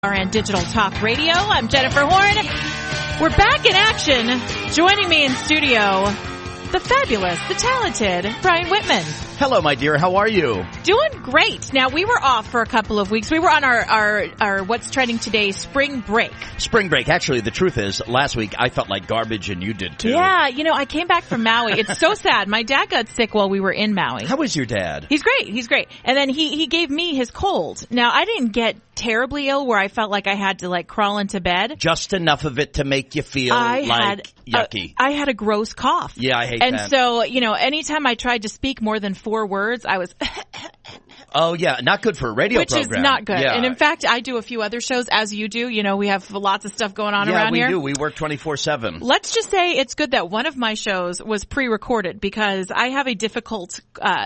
And Digital Talk Radio. I'm Jennifer Horn. We're back in action. Joining me in studio, the fabulous, the talented Brian Whitman. Hello, my dear. How are you? Doing great. Now, we were off for a couple of weeks. We were on our What's Trending Today spring break. Spring break. Actually, the truth is, last week I felt like garbage and you did too. Yeah, I came back from Maui. It's so sad. My dad got sick while we were in Maui. How was your dad? He's great. He's great. And then he gave me his cold. Now, I didn't get terribly ill where I felt like I had to crawl into bed. Just enough of it to make you feel yucky. I had a gross cough. Yeah, I hate that. And so, anytime I tried to speak more than 4 words, I was Oh, yeah. Not good for a radio program. Which is not good. Yeah. And in fact, I do a few other shows, as you do. We have lots of stuff going on around here. Yeah, we do. We work 24/7. Let's just say it's good that one of my shows was pre-recorded because I have a difficult,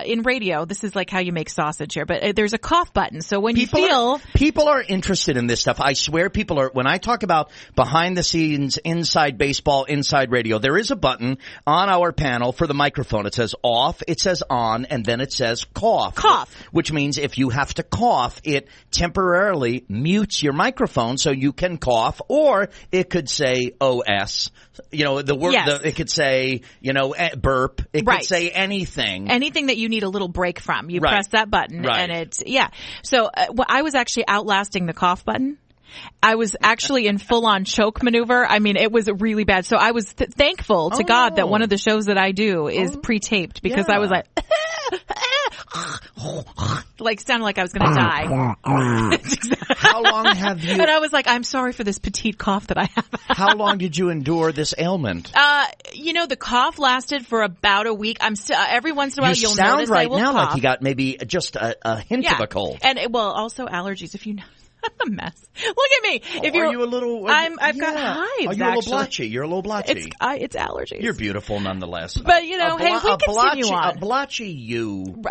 in radio, this is like how you make sausage here, but there's a cough button. So when People are interested in this stuff. I swear people are, when I talk about behind the scenes, inside baseball, inside radio, there is a button on our panel for the microphone. It says off, it says on, and then it says cough. Cough. Which means if you have to cough, it temporarily mutes your microphone so you can cough, or it could say OS. The word, yes. It could say, burp. It right. could say anything. Anything that you need a little break from. You right. press that button right. and So I was actually outlasting the cough button. I was actually in full-on choke maneuver. I mean, it was really bad. So I was thankful to God that one of the shows that I do is pre-taped because I was like sounded like I was going to die. How long have you... And I was like, I'm sorry for this petite cough that I have. How long did you endure this ailment? The cough lasted for about a week. I'm still, every once in a while you'll sound notice right I will now cough. like you got maybe just a hint of a cold. And also allergies if you know. I'm a mess. Look at me. Are you a little? I've got hives. Are you a little blotchy? You're a little blotchy. It's allergies. You're beautiful nonetheless. But hey, we continue on. A blotchy you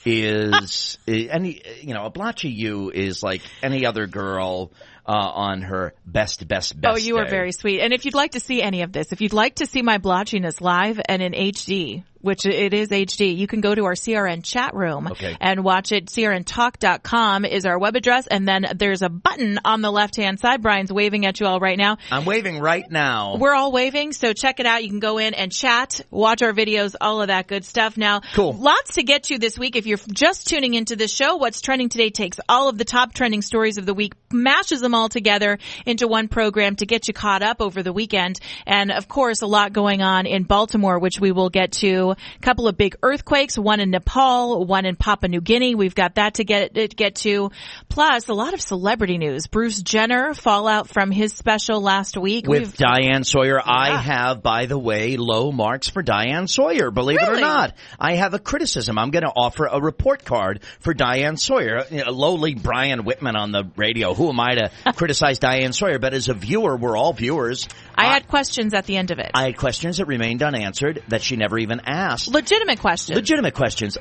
is a blotchy you is like any other girl on her best Oh, you are day. very sweet. And if you'd like to see any of this, if you'd like to see my blotchiness live and in HD, which it is HD, you can go to our CRN chat room and watch it. CRNtalk.com is our web address, and then there's a button on the left-hand side. Brian's waving at you all right now. I'm waving right now. We're all waving, so check it out. You can go in and chat, watch our videos, all of that good stuff. Now, cool. Lots to get to this week. If you're just tuning into this show, What's Trending Today takes all of the top trending stories of the week, mashes them all together into one program to get you caught up over the weekend. And, of course, a lot going on in Baltimore, which we will get to. A couple of big earthquakes, one in Nepal, one in Papua New Guinea. We've got that to get to. Plus, a lot of celebrity news. Bruce Jenner, fallout from his special last week. With Diane Sawyer. Yeah. I have, by the way, low marks for Diane Sawyer, believe it or not. I have a criticism. I'm going to offer a report card for Diane Sawyer. Lowly Brian Whitman on the radio. Who am I to criticize Diane Sawyer? But as a viewer, we're all viewers. I had questions at the end of it. I had questions that remained unanswered that she never even asked. Legitimate questions.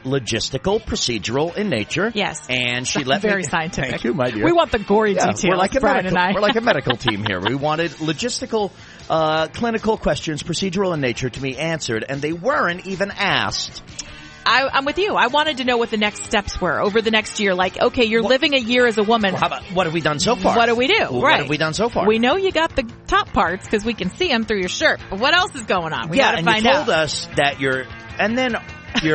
Logistical, procedural in nature. Yes. And she let very scientific. Thank you, my dear. We want the gory details, we're like Brian and I. We're like a medical team here. We wanted logistical, clinical questions, procedural in nature, to be answered, and they weren't even asked. I'm with you. I wanted to know what the next steps were over the next year. Like, okay, you're living a year as a woman. Well, how about, what have we done so far? What do we do? Well, right. What have we done so far? We know you got the top parts because we can see them through your shirt. But what else is going on? We gotta find you out. told us that you're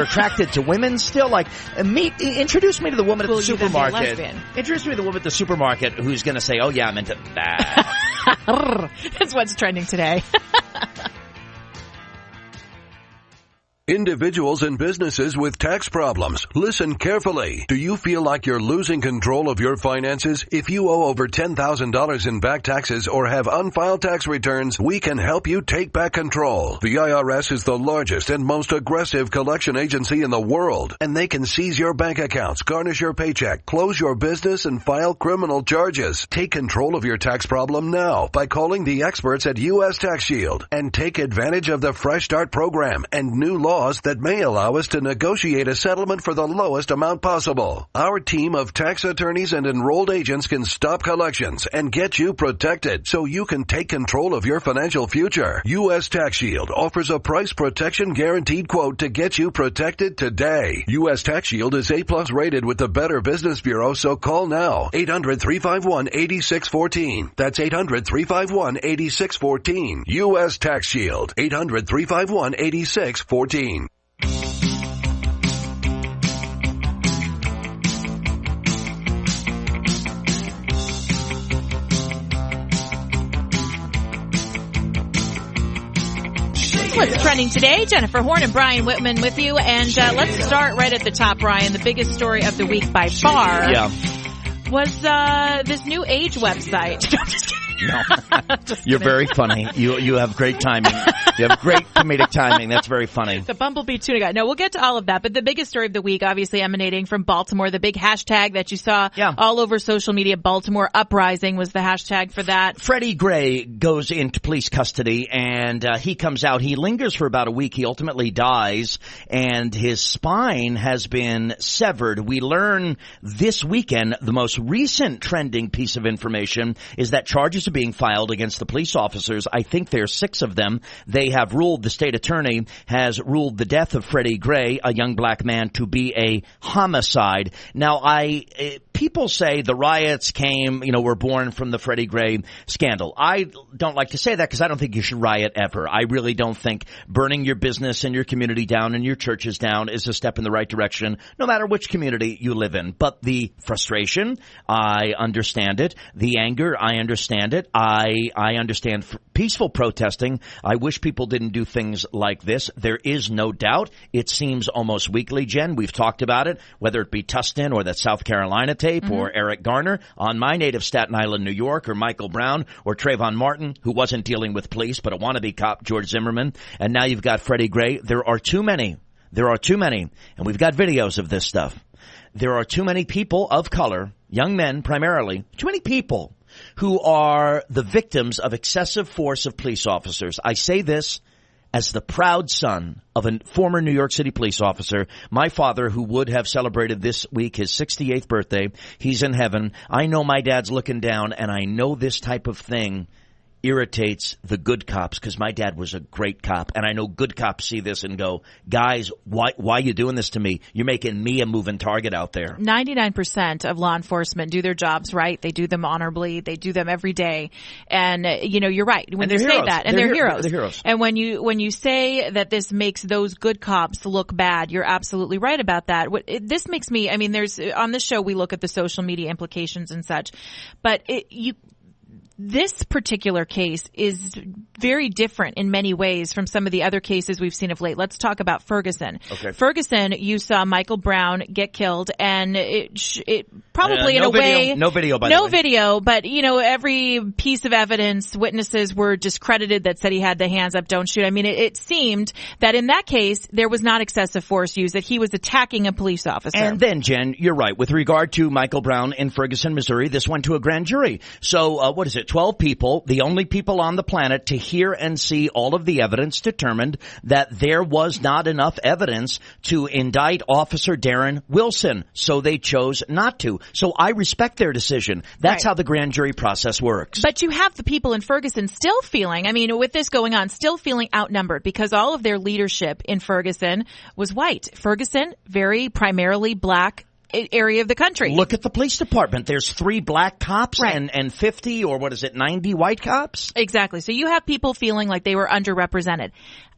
attracted to women still. Like, introduce me to the woman at the supermarket. Introduce me to the woman at the supermarket who's going to say, "Oh yeah, I'm into that." That's what's trending today. Individuals and businesses with tax problems. Listen carefully. Do you feel like you're losing control of your finances? If you owe over $10,000 in back taxes or have unfiled tax returns, we can help you take back control. The IRS is the largest and most aggressive collection agency in the world, and they can seize your bank accounts, garnish your paycheck, close your business, and file criminal charges. Take control of your tax problem now by calling the experts at U.S. Tax Shield and take advantage of the Fresh Start program and new law laws that may allow us to negotiate a settlement for the lowest amount possible. Our team of tax attorneys and enrolled agents can stop collections and get you protected so you can take control of your financial future. U.S. Tax Shield offers a price protection guaranteed quote to get you protected today. U.S. Tax Shield is A+ rated with the Better Business Bureau, so call now. 800-351-8614. That's 800-351-8614. U.S. Tax Shield. 800-351-8614. What's trending today? Jennifer Horn and Brian Whitman with you. And let's start right at the top, Brian. The biggest story of the week by far was this new age website. I'm just kidding. No. You're very funny. You have great timing. You have great comedic timing. That's very funny. The Bumblebee tuna guy. No, we'll get to all of that. But the biggest story of the week, obviously emanating from Baltimore, the big hashtag that you saw all over social media, Baltimore Uprising was the hashtag for that. Freddie Gray goes into police custody and he comes out. He lingers for about a week. He ultimately dies and his spine has been severed. We learn this weekend the most recent trending piece of information is that charges are being filed against the police officers. I think there are 6 of them. They have ruled, the state attorney has ruled the death of Freddie Gray, a young black man, to be a homicide. Now, people say the riots were born from the Freddie Gray scandal. I don't like to say that because I don't think you should riot ever. I really don't think burning your business and your community down and your churches down is a step in the right direction, no matter which community you live in. But the frustration, I understand it. The anger, I understand it. I understand peaceful protesting. I wish people didn't do things like this. There is no doubt. It seems almost weekly, Jen. We've talked about it, whether it be Tustin or that South Carolina tape or Eric Garner on my native Staten Island, New York, or Michael Brown or Trayvon Martin, who wasn't dealing with police, but a wannabe cop, George Zimmerman. And now you've got Freddie Gray. There are too many. And we've got videos of this stuff. There are too many people of color, young men primarily, too many people who are the victims of excessive force of police officers. I say this as the proud son of a former New York City police officer. My father, who would have celebrated this week his 68th birthday, he's in heaven. I know my dad's looking down, and I know this type of thing irritates the good cops because my dad was a great cop, and I know good cops see this and go, guys, why are you doing this to me? You're making me a moving target out there. 99% of law enforcement do their jobs right. They do them honorably. They do them every day. And you're right when you say that, and they're heroes. They're heroes. And when you say that this makes those good cops look bad, you're absolutely right about that. This makes me, there's on this show we look at the social media implications and such, but this particular case is very different in many ways from some of the other cases we've seen of late. Let's talk about Ferguson. Okay. Ferguson, you saw Michael Brown get killed, and it probably in a way... No video, by the way. No video, but, every piece of evidence, witnesses were discredited that said he had the hands up, don't shoot. It seemed that in that case, there was not excessive force used, that he was attacking a police officer. And then, Jen, you're right. With regard to Michael Brown in Ferguson, Missouri, this went to a grand jury. So, 12 people, the only people on the planet to hear and see all of the evidence, determined that there was not enough evidence to indict Officer Darren Wilson. So they chose not to. So I respect their decision. That's how the grand jury process works. But you have the people in Ferguson still feeling, with this going on, still feeling outnumbered because all of their leadership in Ferguson was white. Ferguson, very primarily black area of the country. Look at the police department. There's 3 black cops and 50 or 90 white cops. Exactly. So you have people feeling like they were underrepresented.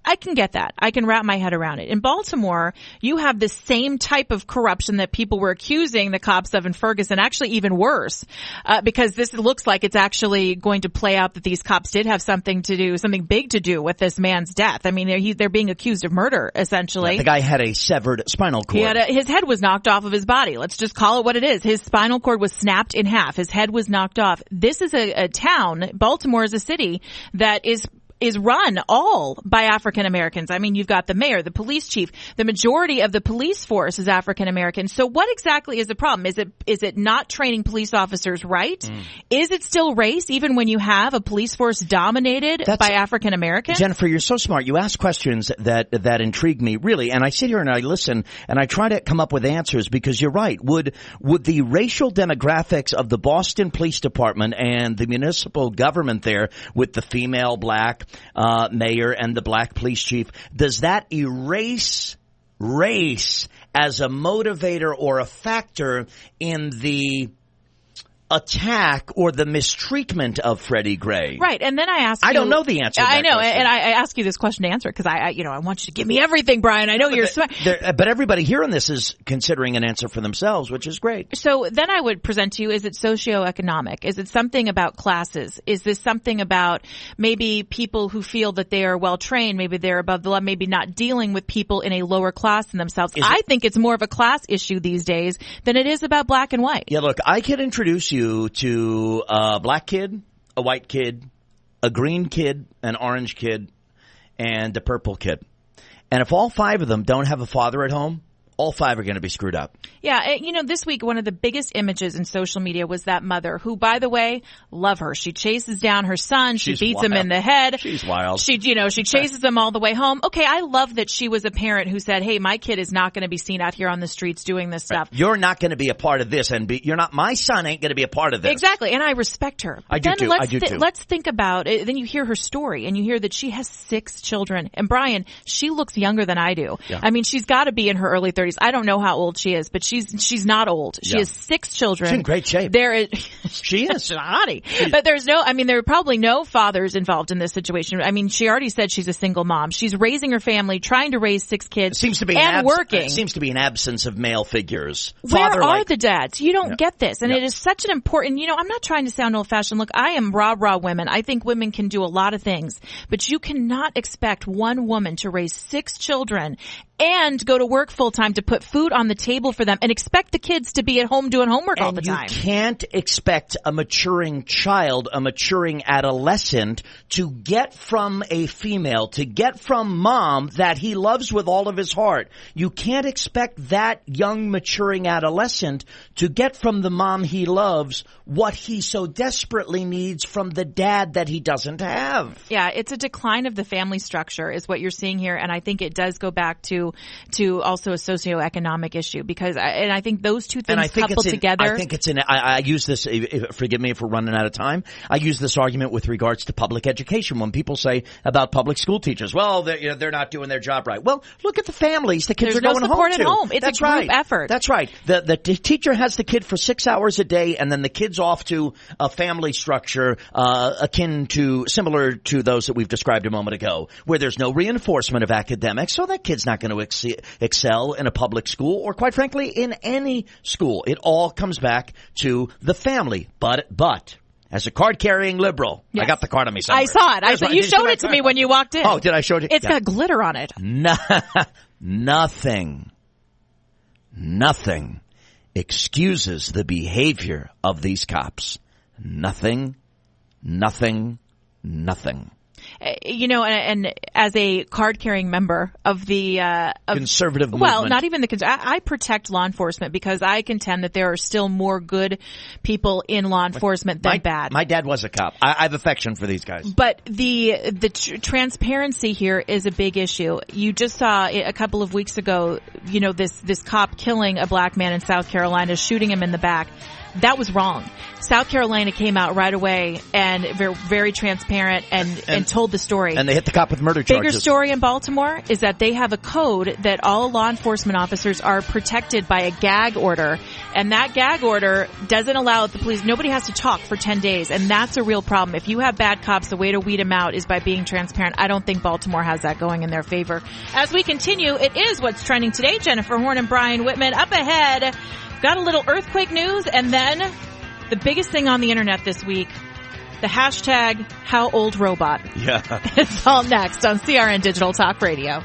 I can get that. I can wrap my head around it. In Baltimore, you have the same type of corruption that people were accusing the cops of in Ferguson, actually even worse, because this looks like it's actually going to play out that these cops did have something big to do with this man's death. They're being accused of murder, essentially. Yeah, the guy had a severed spinal cord. His head was knocked off of his body. Let's just call it what it is. His spinal cord was snapped in half. His head was knocked off. This is a town, Baltimore is a city that is is run all by African Americans. I mean, you've got the mayor, the police chief, the majority of the police force is African American. So what exactly is the problem? Is it not training police officers right? Is it still race even when you have a police force dominated by African Americans? Jennifer, you're so smart. You ask questions that intrigue me, really. And I sit here and I listen and I try to come up with answers because you're right. Would the racial demographics of the Boston Police Department and the municipal government there with the female black mayor and the black police chief, does that erase race as a motivator or a factor in the attack or the mistreatment of Freddie Gray? Right. And then I ask you, I don't know the answer to that I know. question. And I ask you this question to answer because I want you to give me everything, Brian. I know you're smart. But everybody hearing this is considering an answer for themselves, which is great. So then I would present to you, is it socioeconomic? Is it something about classes? Is this something about maybe people who feel that they are well trained, maybe they're above the law, maybe not dealing with people in a lower class than themselves? I think it's more of a class issue these days than it is about black and white. Yeah, look, I could introduce you to a black kid, a white kid, a green kid, an orange kid, and a purple kid. And if all five of them don't have a father at home, all five are going to be screwed up. Yeah. This week, one of the biggest images in social media was that mother who, by the way, love her. She chases down her son. She beats him in the head. She's wild. She chases him all the way home. Okay. I love that she was a parent who said, hey, my kid is not going to be seen out here on the streets doing this stuff. You're not going to be a part of this, and my son ain't going to be a part of this. Exactly. And I respect her. I do too. Let's think about it. Then you hear her story and you hear that she has 6 children. And Brian, she looks younger than I do. Yeah. I mean, she's got to be in her early 30s. I don't know how old she is, but she's not old. She has 6 children. She's in great shape. She is. She's a hottie. But there are probably no fathers involved in this situation. I mean, she already said she's a single mom. She's raising her family, trying to raise 6 kids, working. It seems to be an absence of male figures. Where are the dads? You don't get this. And it is such an important, I'm not trying to sound old-fashioned. Look, I am rah-rah women. I think women can do a lot of things. But you cannot expect one woman to raise 6 children and go to work full time to put food on the table for them and expect the kids to be at home doing homework all the time. You can't expect a maturing child, a maturing adolescent to get from a female, to get from mom that he loves with all of his heart. You can't expect that young maturing adolescent to get from the mom he loves what he so desperately needs from the dad that he doesn't have. Yeah, it's a decline of the family structure is what you're seeing here. And I think it does go back to also a socioeconomic issue because I think those two things coupled together. I use this, forgive me if we're running out of time. I use this argument with regards to public education when people say about public school teachers, well, they're not doing their job right. Well, look at the families the kids are going home to. There's no support at home. It's a group effort. That's right. The teacher has the kid for 6 hours a day and then the kid's off to a family structure similar to those that we've described a moment ago, where there's no reinforcement of academics, so that kid's not going to excel in a public school or, quite frankly, in any school. It all comes back to the family. But as a card-carrying liberal, yes. I got the card on me somewhere. I saw it. You showed it to me when you walked in. Oh, did I show it? It's got glitter on it. Nothing excuses the behavior of these cops. Nothing. And as a card-carrying member of the conservative movement. Well, not even I protect law enforcement because I contend that there are still more good people in law enforcement than bad. My dad was a cop. I have affection for these guys. But the transparency here is a big issue. You just saw a couple of weeks ago, this cop killing a black man in South Carolina, shooting him in the back. That was wrong. South Carolina came out right away and very, very transparent and told the story. And they hit the cop with murder charges. Bigger story in Baltimore is that they have a code that all law enforcement officers are protected by a gag order. And that gag order doesn't allow the police, nobody has to talk for 10 days. And that's a real problem. If you have bad cops, the way to weed them out is by being transparent. I don't think Baltimore has that going in their favor. As we continue, it is What's Trending Today. Jennifer Horn and Brian Whitman up ahead. Got a little earthquake news, and then the biggest thing on the internet this week, the hashtag #HowOldRobot. Yeah. It's all next on CRN Digital Talk Radio.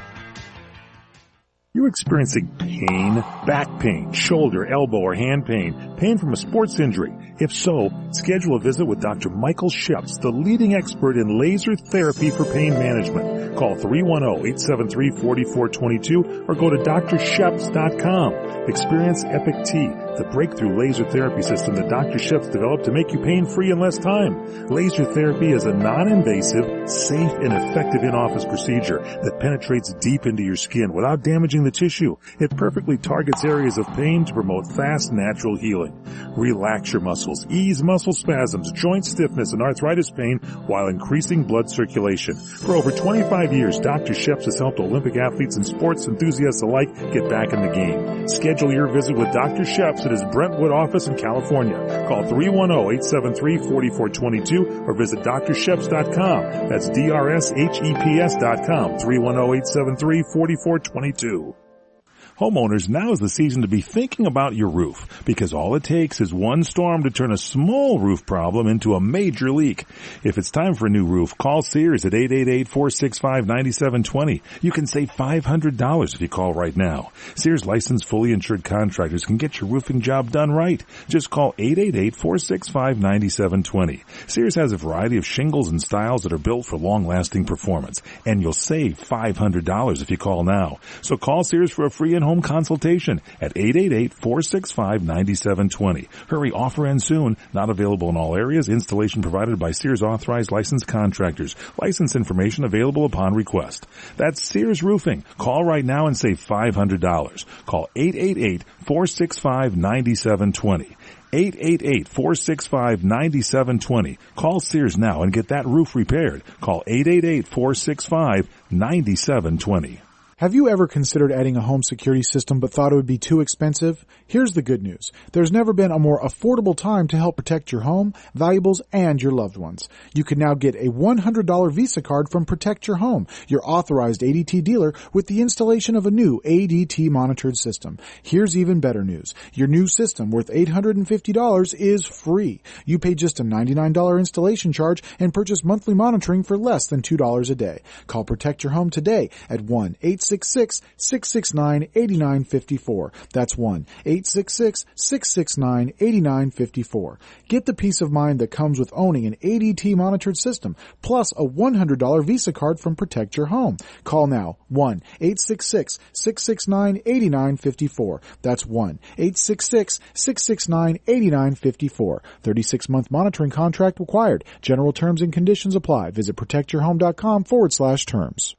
You're experiencing pain, back pain, shoulder, elbow, or hand pain, pain from a sports injury. If so, schedule a visit with Dr. Michael Sheps, the leading expert in laser therapy for pain management. Call 310-873-4422 or go to drsheps.com. Experience Epic T, the breakthrough laser therapy system that Dr. Sheps developed to make you pain-free in less time. Laser therapy is a non-invasive, safe, and effective in-office procedure that penetrates deep into your skin without damaging the tissue. It perfectly targets areas of pain to promote fast, natural healing. Relax your muscles, ease muscle spasms, joint stiffness, and arthritis pain while increasing blood circulation. For over 25 years, Dr. Sheps has helped Olympic athletes and sports enthusiasts alike get back in the game. Schedule your visit with Dr. Sheps at his Brentwood office in California. Call 310-873-4422 or visit drsheps.com. That's DRSHEPS.com, 310-873-4422. Homeowners, now is the season to be thinking about your roof, because all it takes is one storm to turn a small roof problem into a major leak. If it's time for a new roof, call Sears at 888-465-9720. You can save $500 if you call right now. Sears licensed fully insured contractors can get your roofing job done right. Just call 888-465-9720. Sears has a variety of shingles and styles that are built for long-lasting performance, and you'll save $500 if you call now. So call Sears for a free in-home consultation at 888-465-9720. Hurry, offer ends soon. Not available in all areas. Installation provided by Sears authorized licensed contractors. License information available upon request. That's Sears Roofing. Call right now and save $500. Call 888-465-9720. 888-465-9720. Call Sears now and get that roof repaired. Call 888-465-9720. Have you ever considered adding a home security system but thought it would be too expensive? Here's the good news. There's never been a more affordable time to help protect your home, valuables, and your loved ones. You can now get a $100 Visa card from Protect Your Home, your authorized ADT dealer, with the installation of a new ADT monitored system. Here's even better news. Your new system, worth $850, is free. You pay just a $99 installation charge and purchase monthly monitoring for less than $2 a day. Call Protect Your Home today at 1-866-669-8954. That's 1-866-669-8954. Get the peace of mind that comes with owning an ADT monitored system, plus a $100 Visa card from Protect Your Home. Call now, 1-866-669-8954. That's 1-866-669-8954. 36-month monitoring contract required. General terms and conditions apply. Visit protectyourhome.com/terms.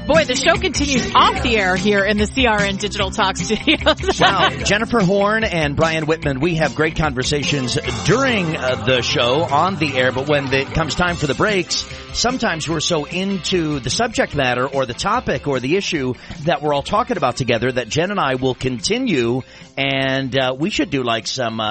Boy, the show continues off the air here in the CRN Digital Talk Studios. Wow, Jennifer Horn and Brian Whitman, we have great conversations during the show on the air, but when it comes time for the breaks, sometimes we're so into the subject matter or the topic or the issue that we're all talking about together that Jen and I will continue, and we should do like some,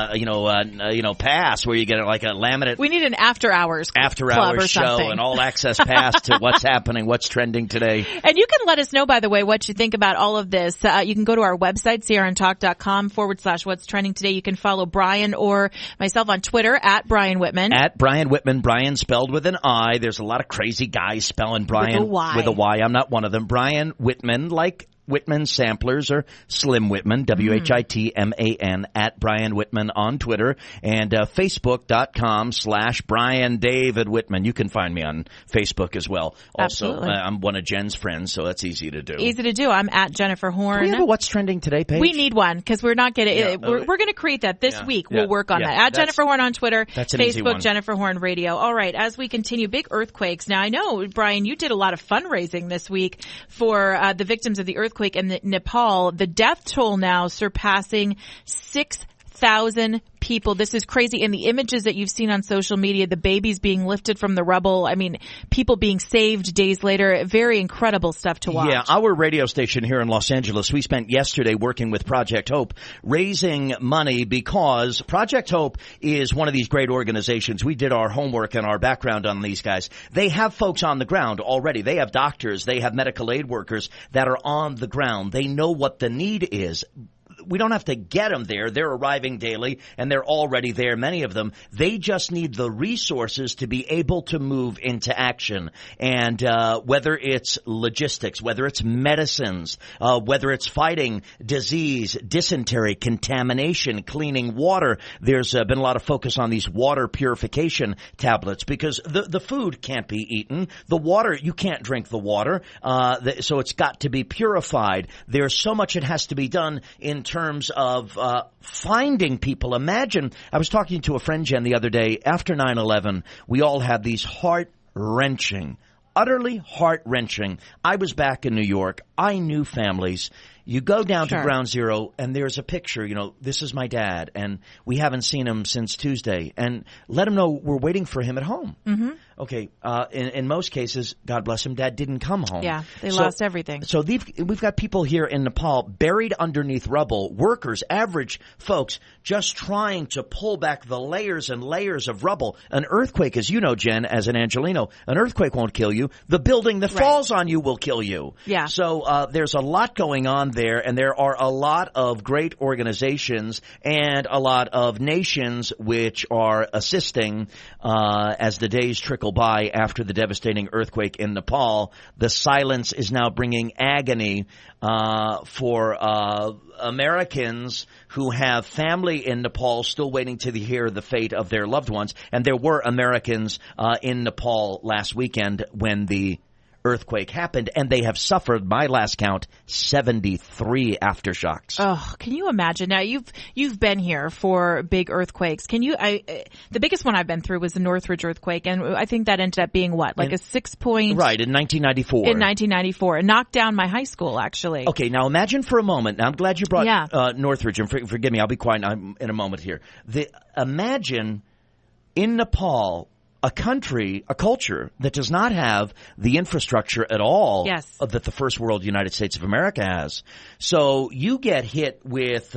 pass where you get like a laminate. We need an after-hours club or show, something. an all-access pass to what's happening, what's trending today. And you can let us know, by the way, what you think about all of this. You can go to our website, crntalk.com/what's trending today. You can follow Brian or myself on Twitter at Brian Whitman. At Brian Whitman, Brian spelled with an I. There's a lot of crazy guys spelling Brian with a Y. I'm not one of them. Brian Whitman, like Whitman Samplers or Slim Whitman, WHITMAN, at Brian Whitman on Twitter, and Facebook.com/Brian David Whitman. You can find me on Facebook as well. Also, I'm one of Jen's friends, so that's easy to do. Easy to do. I'm at Jennifer Horn. Do we have a What's Trending Today page? We need one because we're not getting it. We're going to create that this week. We'll work on that. At Jennifer Horn on Twitter, that's an easy one. Facebook, Jennifer Horn Radio. All right, as we continue, big earthquakes. Now, I know, Brian, you did a lot of fundraising this week for the victims of the earthquake in Nepal. The death toll now surpassing 6,000 people. This is crazy. And the images that you've seen on social media, the babies being lifted from the rubble, I mean, people being saved days later, very incredible stuff to watch. Yeah, our radio station here in Los Angeles, we spent yesterday working with Project Hope, raising money because Project Hope is one of these great organizations. We did our homework and our background on these guys. They have folks on the ground already. They have doctors. They have medical aid workers that are on the ground. They know what the need is. we don't have to get them there. They're arriving daily, and they're already there, many of them. They just need the resources to be able to move into action. And whether it's logistics, whether it's medicines, whether it's fighting disease, dysentery, contamination, cleaning water, there's been a lot of focus on these water purification tablets because the food can't be eaten. The water, you can't drink the water, so it's got to be purified. There's so much that has to be done in terms of finding people. Imagine, I was talking to a friend, Jen, the other day. After 9/11, we all had these heart-wrenching, utterly heart-wrenching. I was back in New York. I knew families. You go down to Ground Zero, and there's a picture, this is my dad, and we haven't seen him since Tuesday. And let him know we're waiting for him at home. Mm-hmm. Okay, in most cases, God bless him, Dad didn't come home. Yeah, they lost everything. So we've got people here in Nepal buried underneath rubble, workers, average folks, just trying to pull back the layers and layers of rubble. An earthquake, as you know, Jen, as an Angelino, an earthquake won't kill you. The building that falls on you will kill you. Yeah. So there's a lot going on there, and there are a lot of great organizations and a lot of nations which are assisting as the days trickle by after the devastating earthquake in Nepal. The silence is now bringing agony for Americans who have family in Nepal still waiting to hear the fate of their loved ones. And there were Americans in Nepal last weekend when the earthquake happened, and they have suffered, my last count, 73 aftershocks. Oh, can you imagine? Now you've been here for big earthquakes. The biggest one I've been through was the Northridge earthquake, and I think that ended up being a 6 point. Right, in 1994. In 1994, it knocked down my high school, actually. Okay, now imagine for a moment. Now I'm glad you brought Northridge, and forgive me, I'll be quiet in a moment here. Imagine in Nepal, a country, a culture that does not have the infrastructure at all that the first world United States of America has. So you get hit with,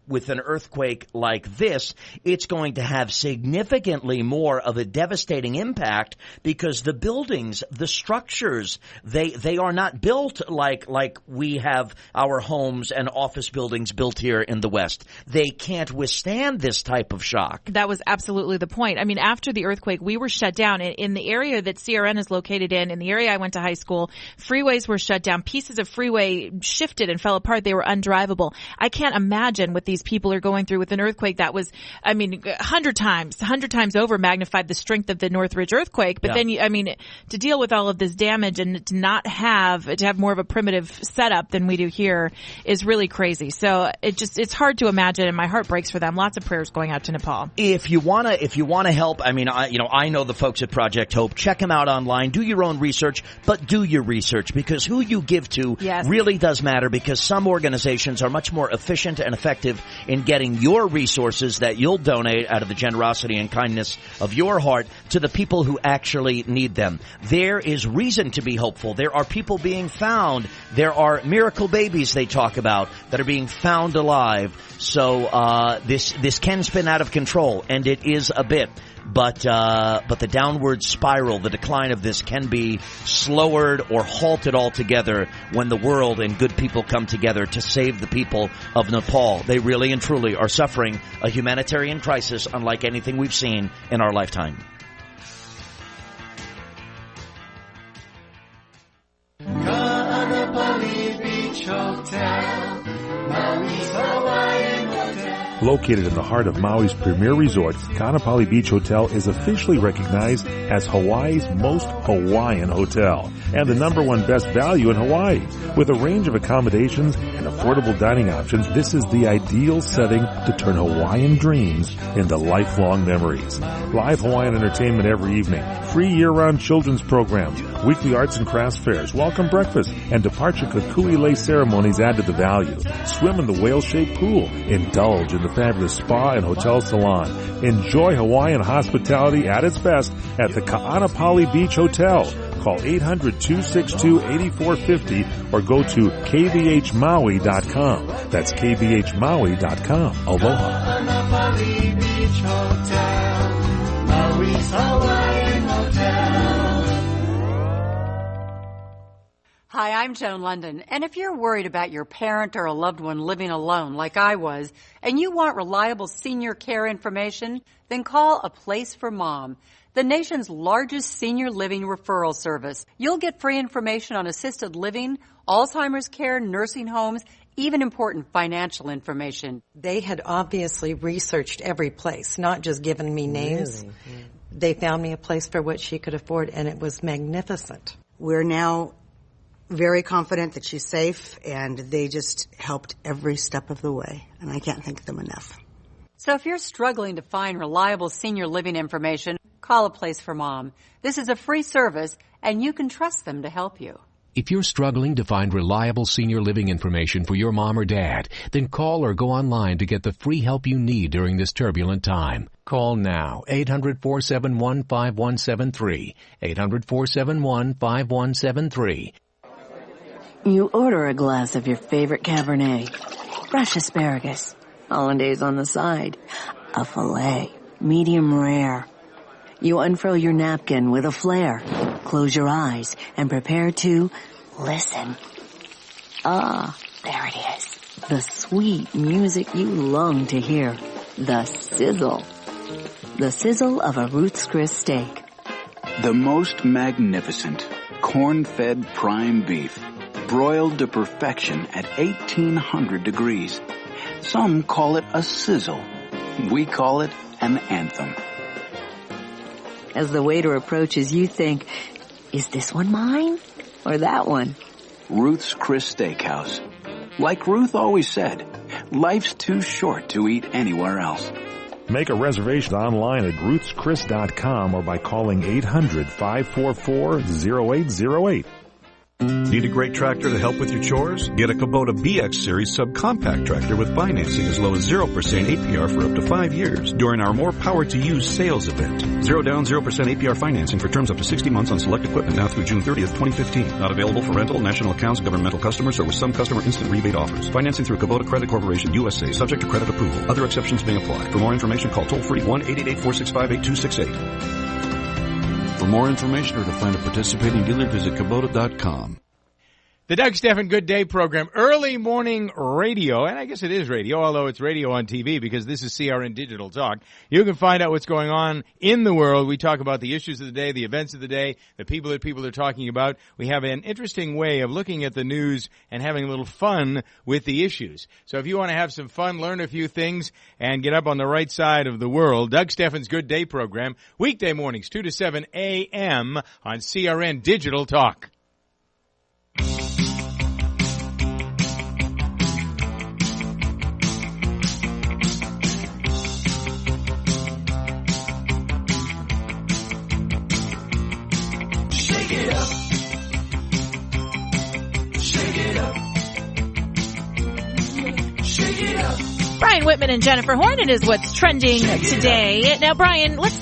with an earthquake like this, it's going to have significantly more of a devastating impact because the buildings, the structures, they are not built like we have our homes and office buildings built here in the West. They can't withstand this type of shock. That was absolutely the point. I mean, after the earthquake, we were shut down. In the area that CRN is located in the area I went to high school, freeways were shut down. Pieces of freeway shifted and fell apart. They were undrivable. I can't imagine what these people are going through with an earthquake that was, 100 times over magnified the strength of the Northridge earthquake. But then, to deal with all of this damage and to have more of a primitive setup than we do here is really crazy. So it's hard to imagine, and my heart breaks for them. Lots of prayers going out to Nepal. If you wanna help, I know the folks at Project Hope. Check them out online. Do your own research, but do your research because who you give to really does matter because some organizations are much more efficient and effective in getting your resources that you'll donate out of the generosity and kindness of your heart to the people who actually need them. There is reason to be hopeful. There are people being found. There are miracle babies they talk about that are being found alive. So this can spin out of control, and it is a bit. But the downward spiral, the decline of this can be slowered or halted altogether when the world and good people come together to save the people of Nepal. They really and truly are suffering a humanitarian crisis unlike anything we've seen in our lifetime. Kaanapali Beach Hotel, Maui's Hawaiian Hotel. Located in the heart of Maui's premier resort, Kaanapali Beach Hotel is officially recognized as Hawaii's most Hawaiian hotel and the #1 best value in Hawaii. With a range of accommodations and affordable dining options, this is the ideal setting to turn Hawaiian dreams into lifelong memories. Live Hawaiian entertainment every evening, free year-round children's programs, weekly arts and crafts fairs, welcome breakfast, and departure kukui lei ceremonies add to the value. Swim in the whale-shaped pool, indulge in the fabulous spa and hotel salon. Enjoy Hawaiian hospitality at its best at the Kaanapali Beach Hotel. Call 800-262-8450 or go to kvhmaui.com. That's kvhmaui.com. Aloha. Kaanapali Beach Hotel, Maui's Hawaiian Hotel. Hi, I'm Joan London, and if you're worried about your parent or a loved one living alone like I was, and you want reliable senior care information, then call A Place for Mom, the nation's largest senior living referral service. You'll get free information on assisted living, Alzheimer's care, nursing homes, even important financial information. They had obviously researched every place, not just given me names. Really? Yeah. They found me a place for what she could afford, and it was magnificent. We're now very confident that she's safe, and they just helped every step of the way, and I can't thank them enough. So if you're struggling to find reliable senior living information, call A Place for Mom. This is a free service, and you can trust them to help you. If you're struggling to find reliable senior living information for your mom or dad, then call or go online to get the free help you need during this turbulent time. Call now, 800-471-5173, 800-471-5173. You order a glass of your favorite Cabernet, fresh asparagus, hollandaise on the side, a filet, medium rare. You unfurl your napkin with a flair, close your eyes, and prepare to listen. Ah, there it is. The sweet music you long to hear. The sizzle. The sizzle of a Ruth's Chris steak. The most magnificent corn-fed prime beef, broiled to perfection at 1800 degrees. Some call it a sizzle. We call it an anthem. As the waiter approaches, you think, is this one mine or that one? Ruth's Chris Steakhouse. Like Ruth always said, life's too short to eat anywhere else. Make a reservation online at ruthschris.com or by calling 800-544-0808. Need a great tractor to help with your chores? Get a Kubota BX Series subcompact tractor with financing as low as 0% APR for up to 5 years during our More Power to Use sales event. 0 down, 0% APR financing for terms up to 60 months on select equipment now through June 30th, 2015. Not available for rental, national accounts, governmental customers, or with some customer instant rebate offers. Financing through Kubota Credit Corporation USA, subject to credit approval. Other exceptions may apply. For more information, call toll-free 1-888-465-8268. For more information or to find a participating dealer, visit Kubota.com. The Doug Stephan Good Day program, early morning radio, and I guess it is radio, although it's radio on TV because this is CRN Digital Talk. You can find out what's going on in the world. We talk about the issues of the day, the events of the day, the people that people are talking about. We have an interesting way of looking at the news and having a little fun with the issues. So if you want to have some fun, learn a few things, and get up on the right side of the world, Doug Stephan's Good Day program, weekday mornings, 2 to 7 a.m. on CRN Digital Talk. Brian Whitman and Jennifer Horn is what's trending today. Now, Brian, let's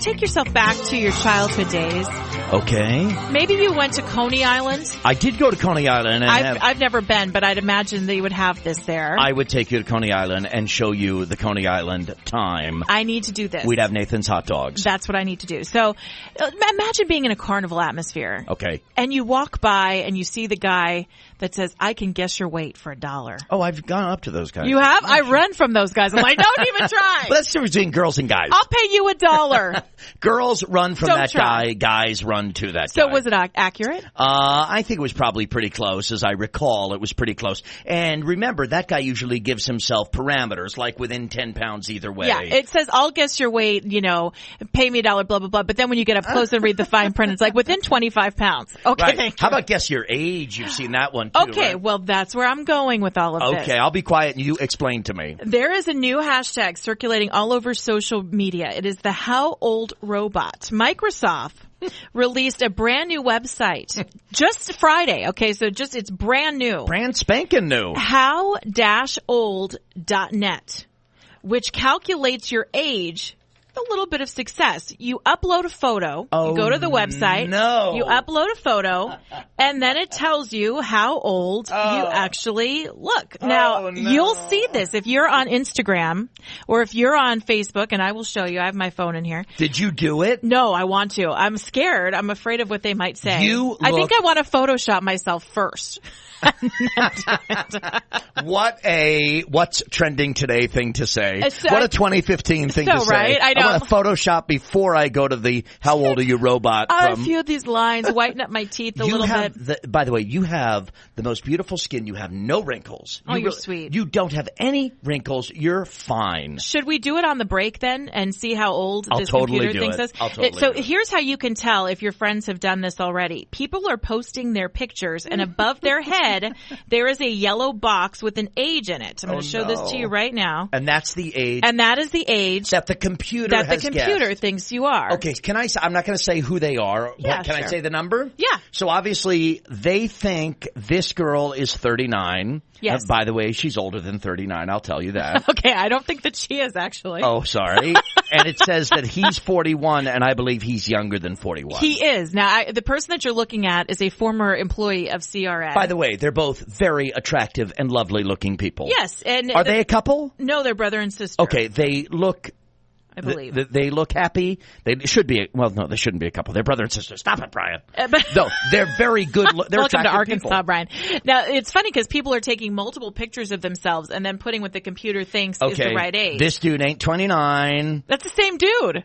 take yourself back to your childhood days. Okay. Maybe you went to Coney Island. I did go to Coney Island. And I've never been, but I'd imagine they would have this there. I would take you to Coney Island and show you the Coney Island time. I need to do this. We'd have Nathan's hot dogs. That's what I need to do. So imagine being in a carnival atmosphere. Okay. And you walk by and you see the guy that says, I can guess your weight for $1. Oh, I've gone up to those guys. You have? I run from those guys. I'm like, don't even try. But that's the difference between girls and guys. I'll pay you $1. Girls run from that try. guy. Guys run to that guy. So was it accurate? I think it was probably pretty close. As I recall, it was pretty close. And remember, that guy usually gives himself parameters, like within 10 pounds either way. Yeah, it says, I'll guess your weight, pay me $1, blah, blah, blah. But then when you get up close and read the fine print, it's like within 25 pounds. Okay, right. thank you. How about guess your age? You've seen that one too, Okay, right? well, that's where I'm going with all of this. Okay, I'll be quiet and you explain to me. There is a new hashtag circulating all over social media. It is the How Old Robot. Microsoft released a brand new website just Friday. Okay, so it's brand new. Brand spanking new. How-old.net, which calculates your age a little bit of success. You upload a photo. Oh, you go to the website. no. You upload a photo, and then it tells you how old you actually look. Now, you'll see this if you're on Instagram or if you're on Facebook, and I will show you. I have my phone in here. Did you do it? No, I want to. I'm scared. I'm afraid of what they might say. I think look- I want to Photoshop myself first. What's trending today thing to say? So what a 2015 thing to say. Right? I know. I want to Photoshop before I go to the how old are you robot. I feel these lines, whiten up my teeth a little bit. By the way, you have the most beautiful skin. You have no wrinkles. Oh, you're sweet. You don't have any wrinkles. You're fine. Should we do it on the break then and see how old I'll this totally computer do thinks it. us? I'll totally So do it. here's how you can tell if your friends have done this already. People are posting their pictures, and above their head, there is a yellow box with an age in it. I'm going to show this to you right now. And that's the age. And that is the age that the computer has guessed. thinks you are. Okay, I'm not going to say who they are. Yeah, Can I sure. say the number? Yeah. So obviously they think this girl is 39. Yes. By the way, she's older than 39. I'll tell you that. Okay, I don't think that she is actually. Oh, sorry. And it says that he's 41, and I believe he's younger than 41. He is. Now, the person that you're looking at is a former employee of CRN. By the way, they're both very attractive and lovely looking people. Yes. And Are they a couple? No, they're brother and sister. Okay, they look... I believe. They look happy. They should be. Well, no, they shouldn't be a couple. They're brother and sister. Stop it, Brian. No, they're very good. They're Welcome to attractive Arkansas, people. Brian. Now, it's funny because people are taking multiple pictures of themselves and then putting what the computer thinks is the right age. This dude ain't 29. That's the same dude.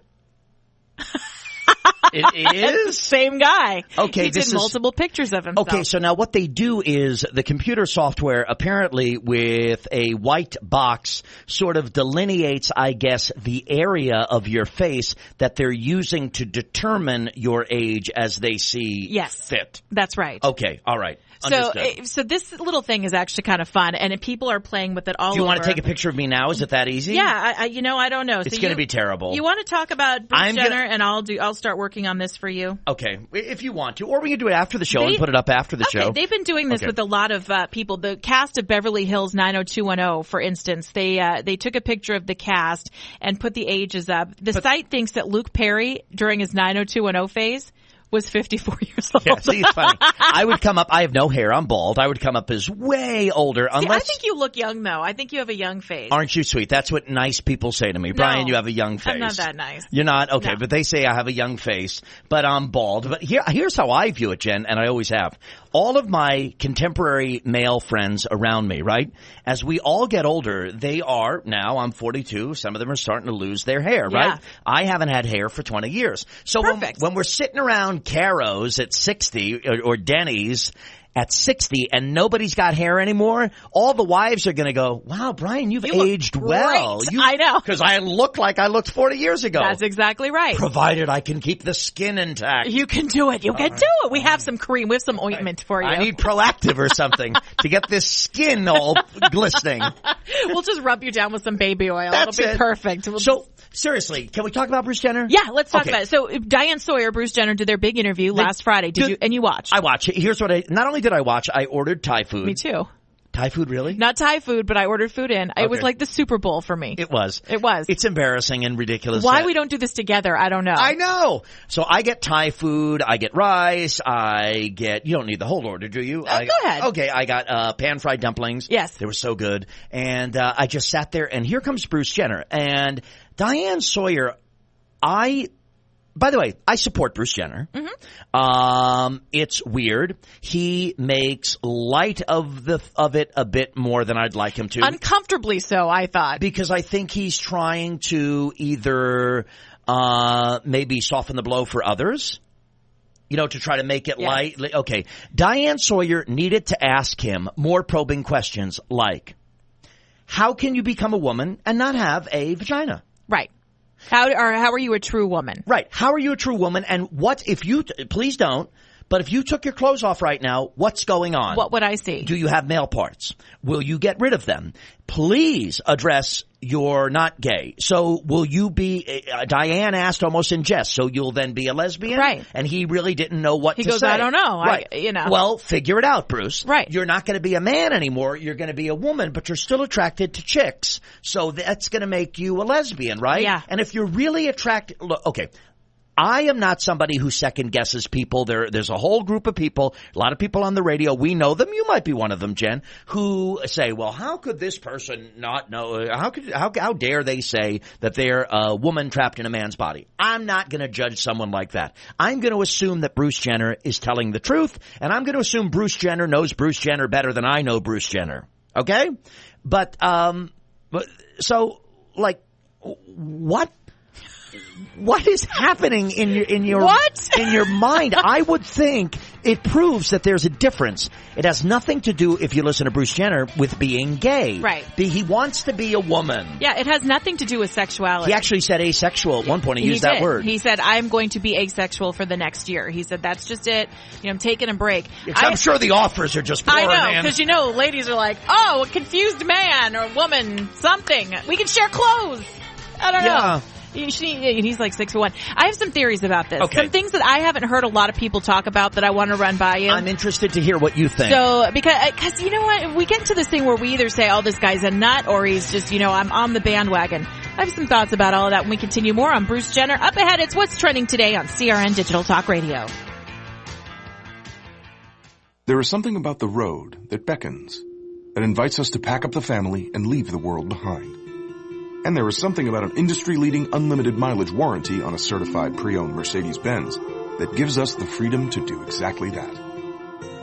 It is? The same guy. Okay, he did multiple pictures of himself. Okay, so now what they do is the computer software apparently with a white box sort of delineates, I guess, the area of your face that they're using to determine your age as they see fit. That's right. Okay, all right. Understood. So this little thing is actually kind of fun, and people are playing with it all over. Do you want to take a picture of me now? Is it that easy? Yeah, I don't know. It's going to be terrible. You want to talk about Bruce Jenner, and I'll start working on this for you. Okay, if you want to, or we can do it after the show and put it up after the show. They've been doing this with a lot of people. The cast of Beverly Hills 90210, for instance, they took a picture of the cast and put the ages up. The site thinks that Luke Perry during his 90210 phase was 54 years old. Yeah, see, it's funny. I would come up, I have no hair, I'm bald. I would come up as way older unless... See, I think you look young, though. I think you have a young face. Aren't you sweet? That's what nice people say to me. Brian, you have a young face. I'm not that nice. You're not? Okay, No. but they say I have a young face, but I'm bald. But here's how I view it, Jen, and I always have. All of my contemporary male friends around me, right? As we all get older, they are, now I'm 42, some of them are starting to lose their hair, right? Yeah. I haven't had hair for 20 years. So when we're sitting around Caro's at 60 or Denny's at 60 and nobody's got hair anymore, all the wives are going to go, wow, Brian, you've aged well. I know. Because I look like I looked 40 years ago. That's exactly right. Provided I can keep the skin intact. You can do it. You can do it. We have some cream. We have some ointment for you. I need Proactive or something to get this skin all glistening. We'll just rub you down with some baby oil. That's It'll be it. perfect. So, seriously, can we talk about Bruce Jenner? Yeah, let's talk Okay. about it. So Diane Sawyer, Bruce Jenner did their big interview last Friday. And you watched? I watched. Here's what not only did I watch, I ordered Thai food. Me too. Thai food, really? Not Thai food, but I ordered food in. It was like the Super Bowl for me. It was. It was. It's embarrassing and ridiculous. Why we don't do this together, I don't know. I know. So I get Thai food, I get rice, I get, you don't need the whole order, do you? Go ahead. Okay, I got pan-fried dumplings. Yes. They were so good. And I just sat there, and here comes Bruce Jenner. And Diane Sawyer, by the way, I support Bruce Jenner. Mm-hmm. It's weird. He makes light of it a bit more than I'd like him to. Uncomfortably so, I thought. Because I think he's trying to either maybe soften the blow for others, to try to make it light. Okay. Diane Sawyer needed to ask him more probing questions like, how can you become a woman and not have a vagina? Right. How are you a true woman? Right. How are you a true woman? And what if you, please don't, But if you took your clothes off right now, what's going on? What would I see? Do you have male parts? Will you get rid of them? Please address you're not gay. So will you be, Diane asked almost in jest, so you'll then be a lesbian? Right. And he really didn't know what to say. He goes, I don't know. Right. Well, figure it out, Bruce. Right. You're not going to be a man anymore. You're going to be a woman, but you're still attracted to chicks. So that's going to make you a lesbian, right? Yeah. And if you're really attracted, look, okay. I am not somebody who second guesses people. There's a whole group of people, a lot of people on the radio. We know them. You might be one of them, Jen, who say, well, how could this person not know? How dare they say that they're a woman trapped in a man's body? I'm not going to judge someone like that. I'm going to assume that Bruce Jenner is telling the truth, and I'm going to assume Bruce Jenner knows Bruce Jenner better than I know Bruce Jenner. Okay? But so, like, what is happening in your mind? I would think it proves that there's a difference. It has nothing to do, if you listen to Bruce Jenner, with being gay. Right. He wants to be a woman. Yeah, it has nothing to do with sexuality. He actually said asexual at one point. He used that word. He said, I'm going to be asexual for the next year. He said, that's just it. I'm taking a break. I'm sure the offers are just pouring in. I know, because ladies are like, oh, a confused man or woman, something. We can share clothes. I don't know. He's like 6'1". I have some theories about this. Okay. Some things that I haven't heard a lot of people talk about that I want to run by you. I'm interested to hear what you think. So, because you know what? We get into this thing where we either say, oh, this guy's a nut, or he's just, I'm on the bandwagon. I have some thoughts about all of that when we continue more on Bruce Jenner. Up ahead, it's What's Trending Today on CRN Digital Talk Radio. There is something about the road that beckons, that invites us to pack up the family and leave the world behind. And there is something about an industry-leading unlimited mileage warranty on a certified pre-owned Mercedes-Benz that gives us the freedom to do exactly that.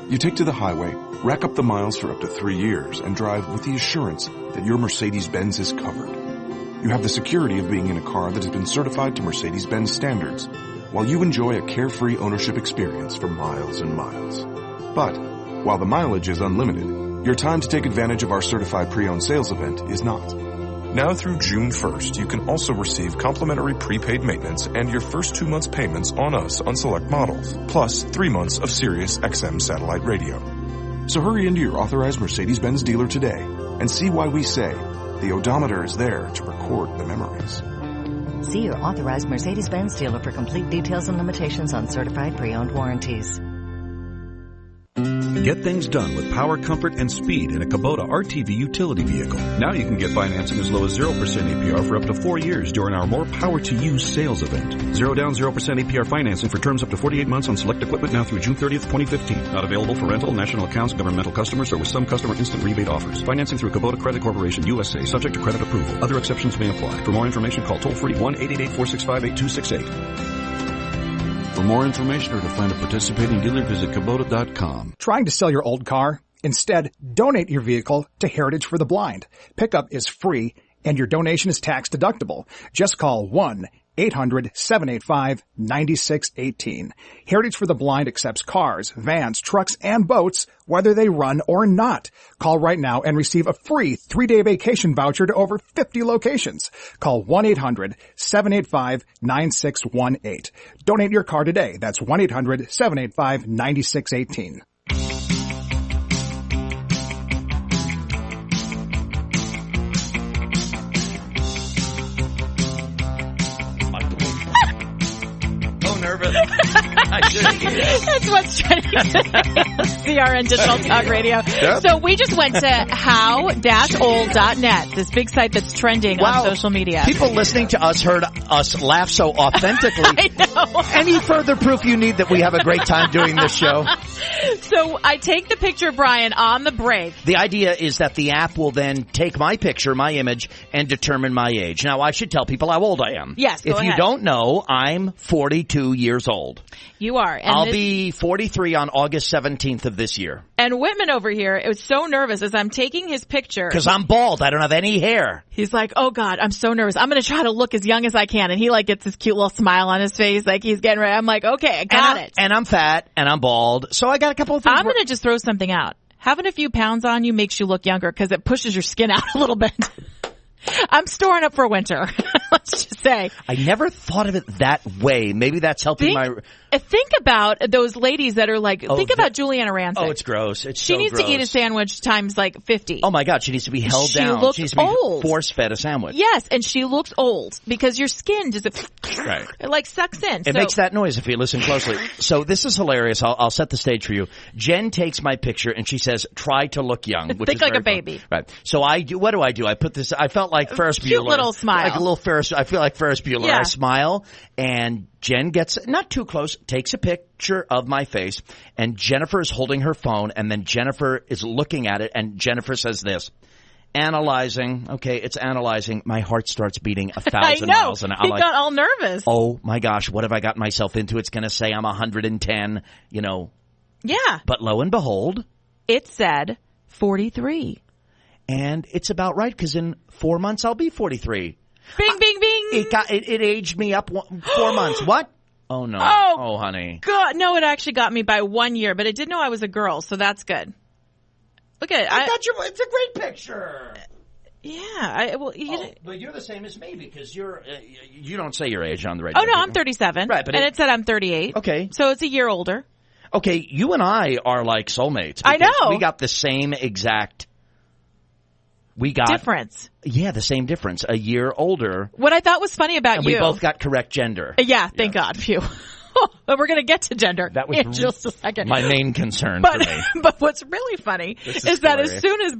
You take to the highway, rack up the miles for up to 3 years, and drive with the assurance that your Mercedes-Benz is covered. You have the security of being in a car that has been certified to Mercedes-Benz standards, while you enjoy a carefree ownership experience for miles and miles. But while the mileage is unlimited, your time to take advantage of our certified pre-owned sales event is not. Now through June 1st, you can also receive complimentary prepaid maintenance and your first 2 months payments on us on select models, plus 3 months of Sirius XM satellite radio. So hurry into your authorized Mercedes-Benz dealer today and see why we say the odometer is there to record the memories. See your authorized Mercedes-Benz dealer for complete details and limitations on certified pre-owned warranties. Get things done with power, comfort, and speed in a Kubota RTV utility vehicle. Now you can get financing as low as 0% APR for up to 4 years during our More Power to You sales event. 0 down, 0% APR financing for terms up to 48 months on select equipment now through June 30th, 2015. Not available for rental, national accounts, governmental customers, or with some customer instant rebate offers. Financing through Kubota Credit Corporation, USA, subject to credit approval. Other exceptions may apply. For more information, call toll-free 1-888-465-8268. For more information or to find a participating dealer, visit Kubota.com. Trying to sell your old car? Instead, donate your vehicle to Heritage for the Blind. Pickup is free and your donation is tax deductible. Just call 1-800-785-9618. Heritage for the Blind accepts cars, vans, trucks, and boats, whether they run or not. Call right now and receive a free 3-day vacation voucher to over 50 locations. Call 1-800-785-9618. Donate your car today. That's 1-800-785-9618. Nervous. That's What's Trending today. CRN Digital Talk Radio. Yep. So we just went to how-old.net, this big site that's trending on social media. People listening to us heard us laugh so authentically. I know. Any further proof you need that we have a great time doing this show? So I take the picture of Brian on the break. The idea is that the app will then take my picture, my image, and determine my age. Now, I should tell people how old I am. Yes, go ahead. If you don't know, I'm 42 years old. You are. And I'll be 43 on August 17th of this year. And Whitman over here was so nervous as I'm taking his picture. Because I'm bald. I don't have any hair. He's like, oh God, I'm so nervous. I'm going to try to look as young as I can. And he gets this cute little smile on his face like he's getting ready. I'm like, okay, I got it. And I'm fat and I'm bald. So I got a couple of things. I'm going to just throw something out. Having a few pounds on you makes you look younger because it pushes your skin out a little bit. I'm storing up for winter. Let's just say. I never thought of it that way. Maybe that's helping Think about those ladies that are like, think about Juliana Rancic. Oh, it's gross. She needs to eat a sandwich times like 50. Oh my God, she needs to be held down. Looks she needs to be old. force-fed a sandwich. Yes, and she looks old because your skin just it like sucks in. It makes that noise if you listen closely. So this is hilarious. I'll set the stage for you. Jen takes my picture and she says, "Try to look young." Which think is like very a baby. Fun. Right. So I do. What do? I put this. I felt like Ferris Bueller. Cute little smile. Like a little Ferris. I feel like Ferris Bueller. Yeah. I smile, and Jen gets not too close, takes a picture of my face, and Jennifer is holding her phone, and then Jennifer is looking at it, and Jennifer says this. Analyzing. Okay, it's analyzing. My heart starts beating 1,000 miles an hour. He got all nervous. Oh my gosh, what have I got myself into? It's going to say I'm 110, Yeah. But lo and behold, it said 43. And it's about right because in 4 months I'll be 43. Bing, bing, bing. It aged me up 4 months. What? Oh no. Oh, honey. God, no, it actually got me by 1 year, but it did know I was a girl, so that's good. Look at it. It's a great picture. Yeah. But you're the same as me because you don't say your age on the radio. Oh no, I'm 37. Right, but it said I'm 38. Okay. So it's a year older. Okay, you and I are like soulmates. I know. We got the same exact. Difference. Yeah, the same difference. A year older. What I thought was funny about and you. we both got correct gender. Yeah, thank God. Phew. But we're going to get to gender in just a second. My main concern for me. But what's really funny is that as soon as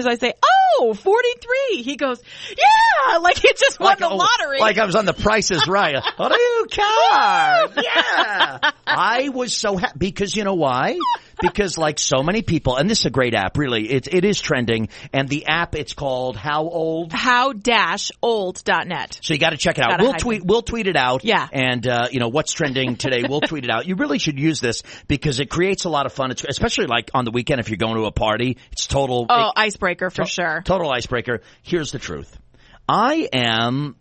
I say, 43, he goes, yeah, like he just won the lottery. Like I was on The Price is Right. What are you, car? Yeah. I was so happy because you know why? Because like so many people, and this is a great app, really, it is trending, and the app, it's called How Old? How-old.net. So you got to check it out. We'll tweet it out. Yeah. And, what's trending today, we'll tweet it out. You really should use this because it creates a lot of fun. It's, especially like on the weekend if you're going to a party. It's total. Icebreaker for sure. Total icebreaker. Here's the truth. I am,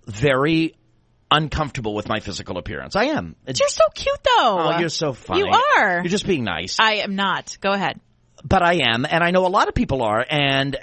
very uncomfortable with my physical appearance. I am. You're so cute, though. Oh, you're so funny. You are. You're just being nice. I am not. Go ahead. But I am, and I know a lot of people are, and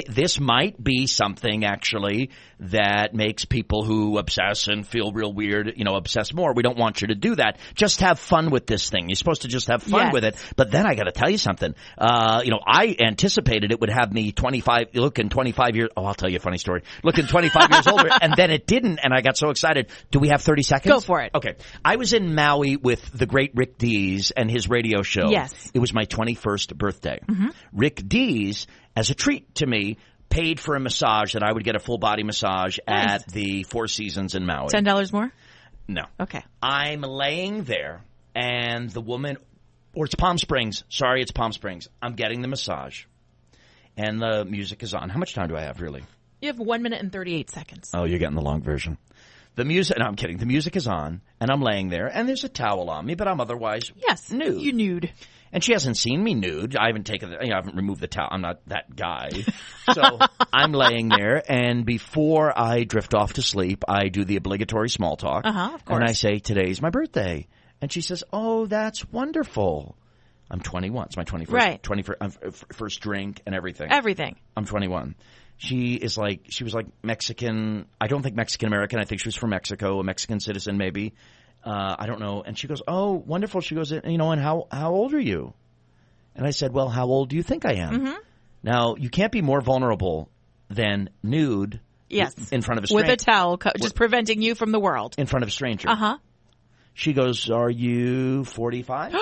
this might be something actually that makes people who obsess and feel real weird, obsess more. We don't want you to do that. Just have fun with this thing. You're supposed to just have fun with it. But then I got to tell you something. I anticipated it would have me 25 years. Oh, I'll tll you a funny story. Looking 25 years older, and then it didn't, and I got so excited. Do we have 30 seconds? Go for it. Okay. I was in Maui with the great Rick Dees and his radio show. Yes. It was my 21st birthday. Mm-hmm. Rick Dees, as a treat to me, paid for a massage that I would get a full body massage at the Four Seasons in Maui. $10 more? No. Okay. I'm laying there and the woman, or it's Palm Springs. Sorry, it's Palm Springs. I'm getting the massage and the music is on. How much time do I have really? You have 1 minute and 38 seconds. Oh, you're getting the long version. The music, no, I'm kidding. The music is on and I'm laying there and there's a towel on me, but I'm otherwise nude. You nude. And she hasn't seen me nude. I haven't I haven't removed the towel. I'm not that guy. So I'm laying there, and before I drift off to sleep, I do the obligatory small talk. Of course. And I say, today's my birthday. And she says, oh, that's wonderful. I'm 21. It's my 21st first drink and everything. Everything. I'm 21. She was like Mexican. I don't think Mexican-American. I think she was from Mexico, a Mexican citizen maybe. I don't know. And she goes, oh, wonderful. She goes, and how old are you? And I said, well, how old do you think I am? Mm-hmm. Now, you can't be more vulnerable than nude in front of a stranger. With a towel, just preventing you from the world. In front of a stranger. Uh-huh. She goes, are you 45?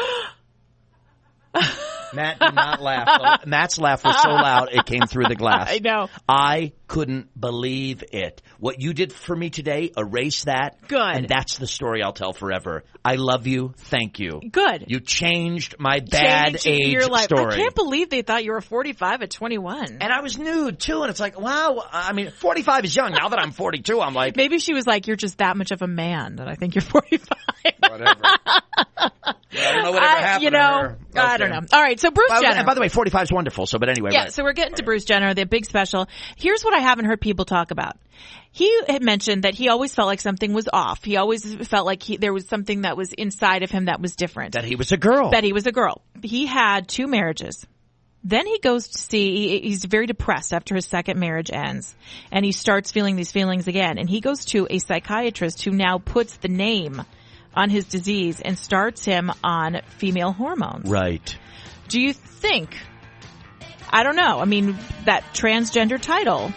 Matt did not laugh. Matt's laugh was so loud it came through the glass. I know. I couldn't believe it. What you did for me today, erase that. Good. And that's the story I'll tell forever. I love you. Thank you. Good. You changed my bad age your life. story. I can't believe they thought you were 45 at 21. And I was nude, too. And it's like, wow. I mean, 45 is young. Now that I'm 42, I'm like. Maybe she was like, you're just that much of a man that I think you're 45. Whatever. I don't know whatever happened to her. Okay. I don't know. All right, so Bruce Jenner. And by the way, 45 is wonderful. So, but anyway. Yeah, right. So we're getting to Bruce Jenner, the big special. Here's what I haven't heard people talk about. He had mentioned that he always felt like something was off. He always felt like there was something that was inside of him that was different. That he was a girl. He had 2 marriages. Then he goes to see, he's very depressed after his second marriage ends, and he starts feeling these feelings again. And he goes to a psychiatrist who now puts the name on his disease and starts him on female hormones. Right. Do you think, I don't know, I mean, that transgender title,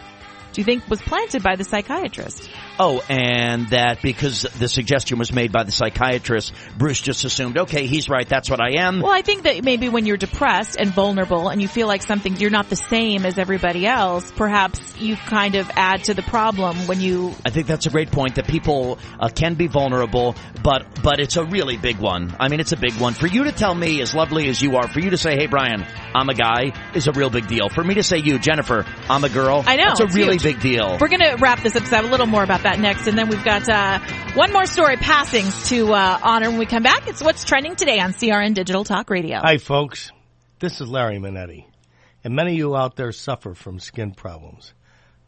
do you think was planted by the psychiatrist? Oh, and that because the suggestion was made by the psychiatrist, Bruce just assumed, okay, he's right, that's what I am. Well, I think that maybe when you're depressed and vulnerable and you feel like you're not the same as everybody else, perhaps you kind of add to the problem when you... I think that's a great point, that people can be vulnerable, but it's a really big one. I mean, it's a big one. For you to tell me, as lovely as you are, for you to say, hey, Brian, I'm a guy, is a real big deal. For me to say, you, Jennifer, I'm a girl, I know, that's a really huge. Big deal. We're going to wrap this up because I have a little more about that next, and then we've got one more story, passings, to honor when we come back. It's What's Trending Today on CRN Digital Talk Radio. Hi, folks. This is Larry Minetti, and many of you out there suffer from skin problems.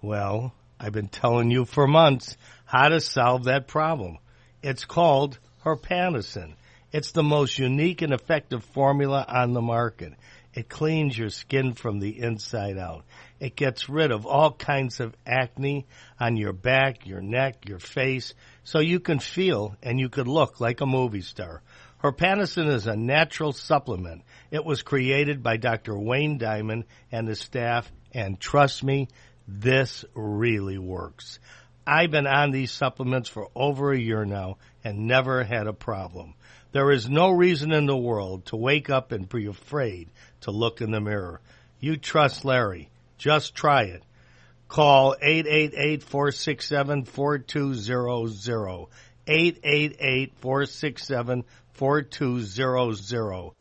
Well, I've been telling you for months how to solve that problem. It's called Herpanacin. It's the most unique and effective formula on the market. It cleans your skin from the inside out. It gets rid of all kinds of acne on your back, your neck, your face, so you can feel and you can look like a movie star. Herpanacin is a natural supplement. It was created by Dr. Wayne Diamond and his staff, and trust me, this really works. I've been on these supplements for over a year now and never had a problem. There is no reason in the world to wake up and be afraid to look in the mirror. You trust Larry. Just try it. Call 888-467-4200. 888-467-4200.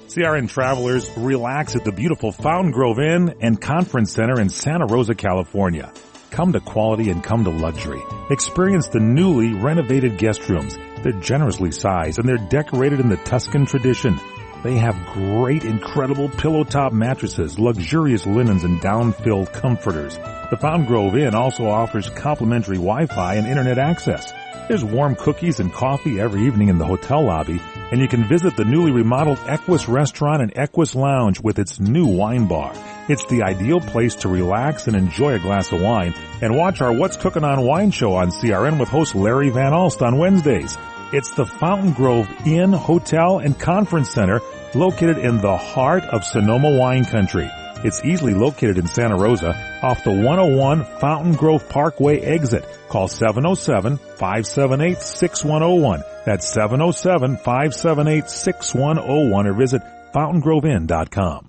CRN travelers, relax at the beautiful Fountain Grove Inn and Conference Center in Santa Rosa, California. Come to quality and come to luxury. Experience the newly renovated guest rooms. They're generously sized and they're decorated in the Tuscan tradition. They have great, incredible pillow-top mattresses, luxurious linens, and down-filled comforters. The Fountain Grove Inn also offers complimentary Wi-Fi and internet access. There's warm cookies and coffee every evening in the hotel lobby, and you can visit the newly remodeled Equus Restaurant and Equus Lounge with its new wine bar. It's the ideal place to relax and enjoy a glass of wine and watch our What's Cooking on Wine show on CRN with host Larry Van Alst on Wednesdays. It's the Fountain Grove Inn, Hotel, and Conference Center located in the heart of Sonoma wine country. It's easily located in Santa Rosa off the 101 Fountain Grove Parkway exit. Call 707-578-6101. That's 707-578-6101 or visit fountaingroveinns.com.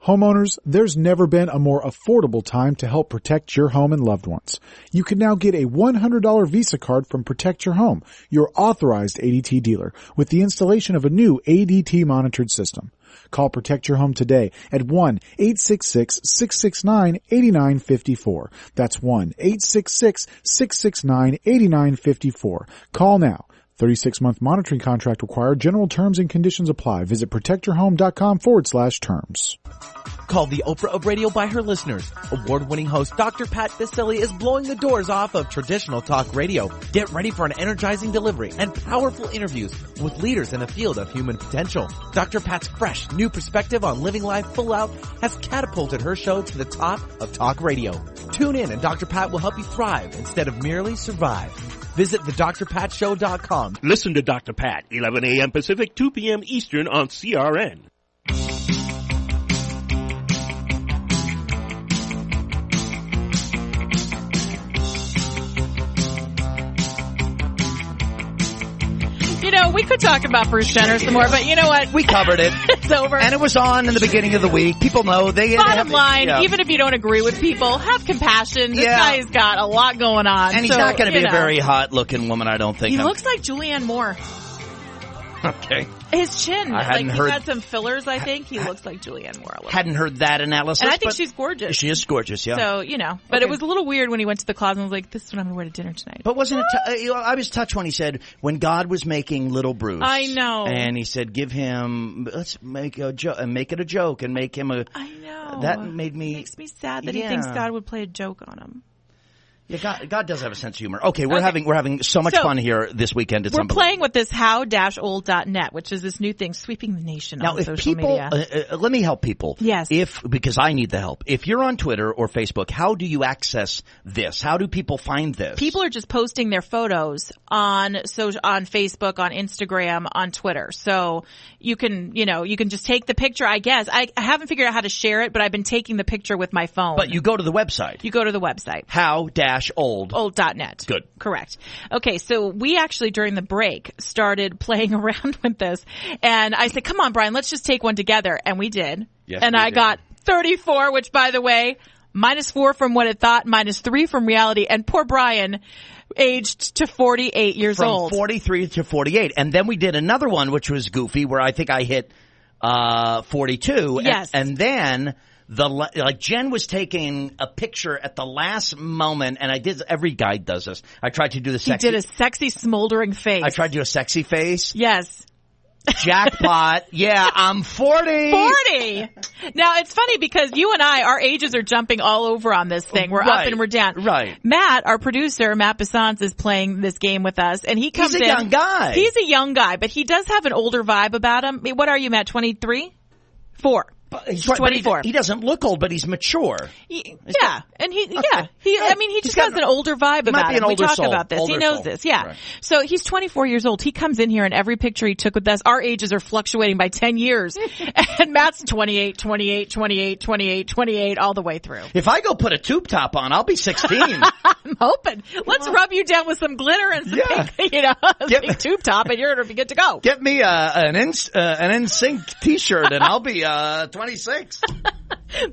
Homeowners, there's never been a more affordable time to help protect your home and loved ones. You can now get a $100 Visa card from Protect Your Home, your authorized ADT dealer, with the installation of a new ADT monitored system. Call Protect Your Home today at 1-866-669-8954. That's 1-866-669-8954. Call now. 36-month monitoring contract required. General terms and conditions apply. Visit protectyourhome.com/terms. Called the Oprah of radio by her listeners. Award-winning host Dr. Pat Baccili is blowing the doors off of traditional talk radio. Get ready for an energizing delivery and powerful interviews with leaders in the field of human potential. Dr. Pat's fresh, new perspective on living life full out has catapulted her show to the top of talk radio. Tune in and Dr. Pat will help you thrive instead of merely survive. Visit thedrpatshow.com. Listen to Dr. Pat, 11 a.m. Pacific, 2 p.m. Eastern on CRN. You know, we could talk about Bruce Jenner some more, but you know what? We covered it. It's over. And it was on in the beginning of the week. People know. Bottom line, even if you don't agree with people, have compassion. This guy's got a lot going on. And he's not going to be a very hot-looking woman, I don't think. He looks like Julianne Moore. Okay. His chin. I hadn't heard. He had some fillers, I think. He looks like Julianne Moore a little. Hadn't heard that analysis. And I think she's gorgeous. She is gorgeous, yeah. So, you know. But it was a little weird when he went to the closet and was like, this is what I'm going to wear to dinner tonight. But wasn't it, I was touched when he said, when God was making little Bruce. I know. And he said, give him, let's make a joke, and make it a joke, and make him a. I know. That made me. It makes me sad that he thinks God would play a joke on him. Yeah, God does have a sense of humor. Okay, we're having so much fun here this weekend. It's we're playing with this how-old.net, which is this new thing sweeping the nation on social media. Let me help people. Yes. Because I need the help. If you're on Twitter or Facebook, how do you access this? How do people find this? People are just posting their photos on Facebook, on Instagram, on Twitter. So you can just take the picture, I guess. I haven't figured out how to share it, but I've been taking the picture with my phone. But you go to the website. You go to the website. Old.net. Good. Correct. Okay, so we actually during the break started playing around with this, and I said, come on, Brian, let's just take one together. And we did. Yes, and I got 34, which, by the way, -4 from what it thought, -3 from reality, and poor Brian aged to 48 years old. From 43 to 48. And then we did another one, which was goofy, where I think I hit 42. Yes. And then... Jen was taking a picture at the last moment, and every guy does this. I tried to do the sexy. He did a sexy smoldering face. I tried to do a sexy face. Yes. Jackpot. Yeah, I'm 40. 40! Now, it's funny because you and our ages are jumping all over on this thing. We're up and we're down. Right. Matt, our producer, Matt Bissons, is playing this game with us, and he comes in. He's a young guy. He's a young guy, but he does have an older vibe about him. What are you, Matt, 23? 4. He's 24. He doesn't look old, but he's mature. Yeah, and he just has an older vibe about him. We talk about this. He knows this. Yeah. Right. So he's 24 years old. He comes in here, and every picture he took with us, our ages are fluctuating by 10 years. And Matt's 28, 28, 28, 28, 28, all the way through. If I go put a tube top on, I'll be 16. I'm hoping. Let's rub you down with some glitter and some pink, big tube top, and you're going to be good to go. Get me an NSYNC t-shirt, and I'll be 26.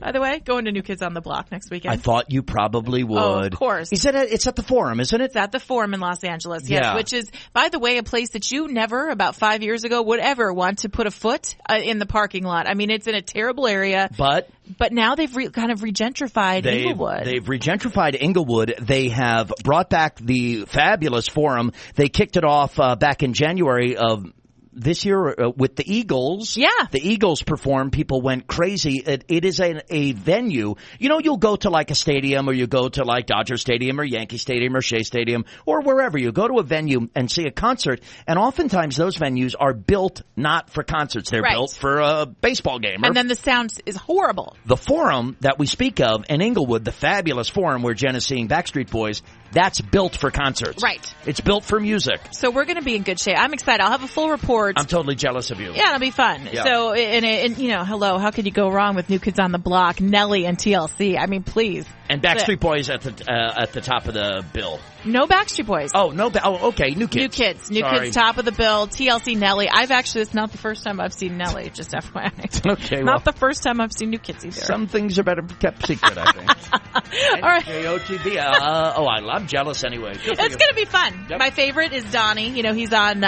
By the way, going to New Kids on the Block next weekend. I thought you probably would. Oh, of course. It's at the Forum, isn't it? It's at the Forum in Los Angeles, yes. Yeah. Which is, by the way, a place that you never, about 5 years ago, would ever want to put a foot in the parking lot. I mean, it's in a terrible area. But now they've kind of regentrified Inglewood. They've regentrified Inglewood. They have brought back the fabulous Forum. They kicked it off back in January of this year with the Eagles. Yeah. The Eagles performed. People went crazy. It is a venue. You'll go to like a stadium, or you go to like Dodger Stadium or Yankee Stadium or Shea Stadium or wherever. You go to a venue and see a concert, and oftentimes those venues are built not for concerts. They're built for a baseball game. And then the sound is horrible. The Forum that we speak of in Inglewood, the fabulous Forum where Jen is seeing Backstreet Boys, that's built for concerts. Right. It's built for music. So we're going to be in good shape. I'm excited. I'll have a full report. I'm totally jealous of you. Yeah, it'll be fun. Yeah. So, and hello, how could you go wrong with New Kids on the Block, Nelly, and TLC? I mean, please. And Backstreet Boys at the top of the bill. No Backstreet Boys. Oh, no. Okay. New Kids. New Kids, top of the bill. TLC, Nelly. It's not the first time I've seen Nelly, just FYI. Okay. Not the first time I've seen New Kids either. Some things are better kept secret, I think. All right. JOTB. I'm jealous anyway. It's going to be fun. Yep. My favorite is Donnie. He's on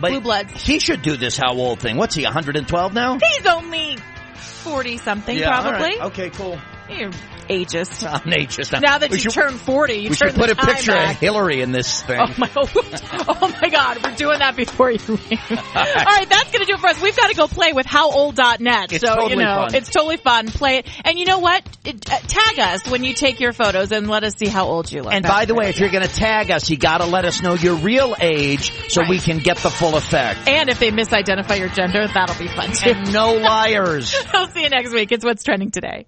Blue Bloods. He should do this how old thing. What's he, 112 now? He's only 40-something, probably. All right. Okay, cool. You're ageist. I'm ageist. Now that you turn 40, we should put a picture of Hillary in this thing. Oh my God, we're doing that before you leave. All right, that's going to do it for us. We've got to go play with howold.net. It's totally fun. It's totally fun. Play it. And you know what? Tag us when you take your photos and let us see how old you look. And by the way, if you're going to tag us, you got to let us know your real age so we can get the full effect. And if they misidentify your gender, that'll be fun too. And no liars. I'll see you next week. It's What's Trending Today.